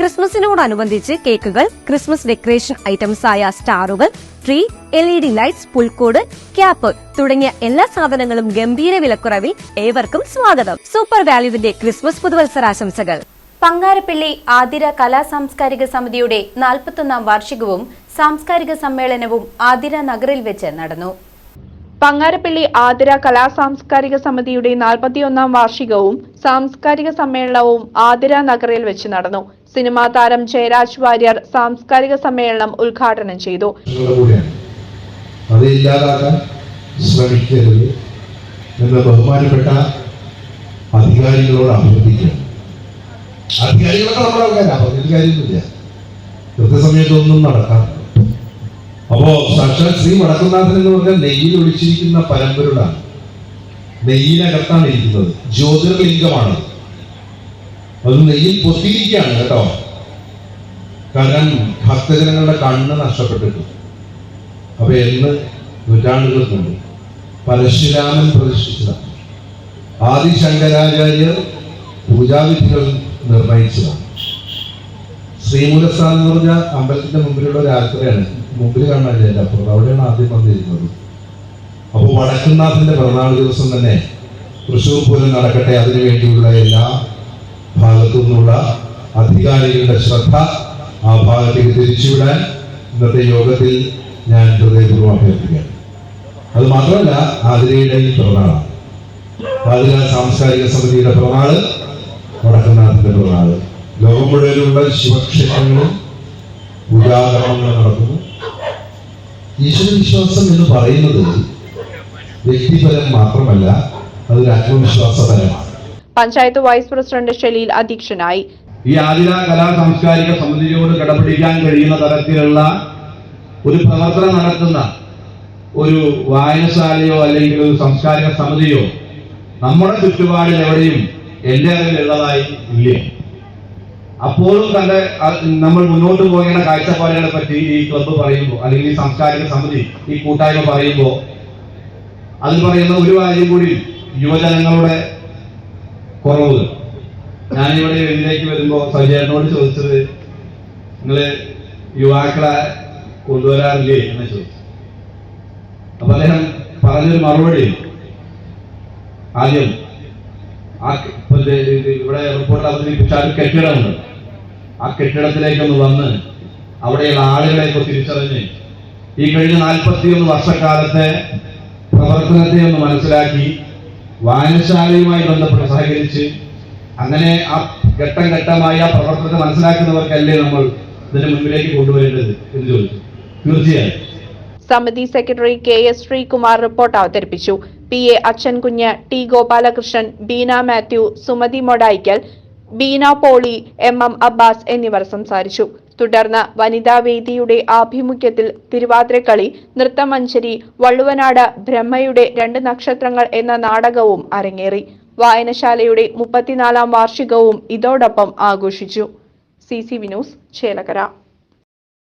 ക്രിസ്മസിനോടനുബന്ധിച്ച് കേക്കുകൾ, Christmas decoration items ആയ സ്റ്റാറുകൾ, ട്രീ, LED ലൈറ്റ്സ്, പുൽക്കൂട്, ക്യാപ്പ് തുടങ്ങിയ എല്ലാ സാധനങ്ങളും ഗംഭീര വിലക്കുറവിൽ ഏവർക്കും സ്വാഗതം. സൂപ്പർ വാല്യുവിന്റെ ക്രിസ്മസ് പുതുവത്സരാശംസകൾ. പങ്കാരപ്പള്ളി ആതിര കലാ സാംസ്കാരിക സമിതിയുടെ 41ാം വാർഷികവും സാംസ്കാരിക സമ്മേളനവും ആതിര നഗറിൽ വെച്ച് നടന്നു. പങ്കാരപ്പള്ളി ആതിര കലാ സാംസ്കാരിക സമിതിയുടെ 41ാം വാർഷികവും സാംസ്കാരിക സമ്മേളനവും ആതിര നഗറിൽ വെച്ച് നടന്നു. സിനിമാ താരം ജയരാജ് വാര്യർ സാംസ്കാരിക സമ്മേളനം ഉദ്ഘാടനം ചെയ്തു. ബഹുമാനപ്പെട്ട അധികാരികളോട് അഭ്യർത്ഥിക്കുക. അധികാരികളൊക്കെ നമ്മുടെ ആൾക്കാരാണ്, പറഞ്ഞിട്ട് കാര്യമൊന്നുമില്ല. കൃത്യസമയത്തൊന്നും നടക്കാം. അപ്പോ സാക്ഷാൽ ശ്രീ വടക്കുംനാഥൻ എന്ന് പറഞ്ഞാൽ നെയ്യിൽ ഒളിച്ചിരിക്കുന്ന പരമ്പരയാണ്. നെയ്യിനകത്താണ് ഇരിക്കുന്നത്, ജ്യോതിർലിംഗമാണ്. അത് നെയ്യിൽ പൊത്തിയിരിക്കുകയാണ് കേട്ടോ. കാരണം ഭക്തജനങ്ങളുടെ കണ്ണ് നഷ്ടപ്പെട്ടിട്ടു. അപ്പൊ എന്ന് നൂറ്റാണ്ടുകൾക്ക് മുമ്പ് പരശുരാമൻ പ്രതിഷ്ഠിച്ചതാണ്. ആദി ശങ്കരാചാര്യർ പൂജാവിധികൾ നിർണയിച്ചതാണ്. ശ്രീമൂലസ്ഥാനം എന്ന് പറഞ്ഞ അമ്പലത്തിന്റെ മുമ്പിലുള്ള ഒരു ആൽത്തറയാണ്, മുമ്പിൽ കാണാനില്ല, എൻ്റെ അപ്പുറം അവിടെയാണ് ആദ്യം വന്നിരുന്നത്. അപ്പോൾ വടക്കുംനാഥന്റെ പിറന്നാൾ ദിവസം തന്നെ തൃശ്ശൂർ പൂരം നടക്കട്ടെ, അതിനു വേണ്ടിയുള്ള എല്ലാ ഭാഗത്തു നിന്നുള്ള അധികാരികളുടെ ശ്രദ്ധ ആ ഭാഗത്തേക്ക് തിരിച്ചുവിടാൻ ഇന്നത്തെ യോഗത്തിൽ ഞാൻ ഹൃദയപൂർവ്വം അഭ്യർത്ഥിക്കുകയാണ്. അത് മാത്രമല്ല, ആതിരയുടെ പിറന്നാളാണ്. ആതിര സാംസ്കാരിക സമിതിയുടെ പിറന്നാള്, വടക്കുംനാഥന്റെ പിറന്നാള്. ലോകം മുഴുവനുള്ള ശിവക്ഷേത്രങ്ങളും പൂജാകർമ്മങ്ങൾ നടക്കുന്നു. ഈശ്വരവിശ്വാസം എന്ന് പറയുന്നത് വ്യക്തിപരം മാത്രമല്ല, അതൊരു ആത്മവിശ്വാസപരമാണ്. പഞ്ചായത്ത് വൈസ് പ്രസിഡന്റ് ഷലീൽ അധ്യക്ഷനായി. ഈ ആതിര കലാ സാംസ്കാരിക സമിതിയോട് കടപിടിക്കാൻ കഴിയുന്ന തരത്തിലുള്ള ഒരു പ്രവർത്തനം നടത്തുന്ന ഒരു വായനശാലയോ അല്ലെങ്കിൽ ഒരു സാംസ്കാരിക സമിതിയോ നമ്മുടെ ചുറ്റുപാടിൽ എവിടെയും എൻ്റെ അറിവിലുള്ളതായി ഇല്ല. അപ്പോഴും തന്നെ നമ്മൾ മുന്നോട്ട് പോകേണ്ട കാഴ്ചപ്പാടുകളെ പറ്റി ഈ ക്ലബ്ബ് പറയുമ്പോൾ, അല്ലെങ്കിൽ ഈ സാംസ്കാരിക സമിതി, ഈ കൂട്ടായ്മ പറയുമ്പോൾ അതിൽ പറയുന്ന ഒരു കാര്യം കൂടി, യുവജനങ്ങളുടെ കുറവ്. ഞാനിവിടെ ഇതിലേക്ക് വരുമ്പോൾ സജയനോട് ചോദിച്ചത്, നിങ്ങള് യുവാക്കളെ കൊണ്ടുവരാറില്ലേ എന്ന് ചോദിച്ചു. അപ്പൊ അദ്ദേഹം പറഞ്ഞൊരു മറുപടി, ആദ്യം ഇവിടെ റിപ്പോർട്ട് അവതരിപ്പിച്ച ഒരു കെട്ടിടമുണ്ട്, ആ കെട്ടിടത്തിലേക്കൊന്ന് വന്ന് അവിടെയുള്ള ആളുകളെയൊക്കെ തിരിച്ചറിഞ്ഞ് ഈ കഴിഞ്ഞ 41 വർഷക്കാലത്തെ പ്രവർത്തനത്തെ ഒന്ന് മനസ്സിലാക്കി വായനശാലയുമായി ബന്ധപ്പെട്ട് സഹകരിച്ച് അങ്ങനെ ആ ഘട്ടം ഘട്ടമായി ആ പ്രവർത്തനത്തെ മനസ്സിലാക്കുന്നവർക്കല്ലേ നമ്മൾ ഇതിന്റെ മുൻപിലേക്ക് കൊണ്ടുവരേണ്ടത് എന്ന് ചോദിച്ചു. തീർച്ചയായും. സമിതി സെക്രട്ടറി KS ശ്രീകുമാർ റിപ്പോർട്ട് അവതരിപ്പിച്ചു. PA Achankunju, T Gopalakrishnan, Beena Mathew, Sumathi Modayikkal, Beena Poly, MM Abbas എന്നിവർ സംസാരിച്ചു. തുടർന്ന് വനിതാവേദിയുടെ ആഭിമുഖ്യത്തിൽ തിരുവാതിരക്കളി, നൃത്തമഞ്ജരി, വള്ളുവനാട് ബ്രഹ്മയുടെ 2 നക്ഷത്രങ്ങൾ എന്ന നാടകവും അരങ്ങേറി. വായനശാലയുടെ 34ാം വാർഷികവും ഇതോടൊപ്പം ആഘോഷിച്ചു. CCV news, Chelakkara.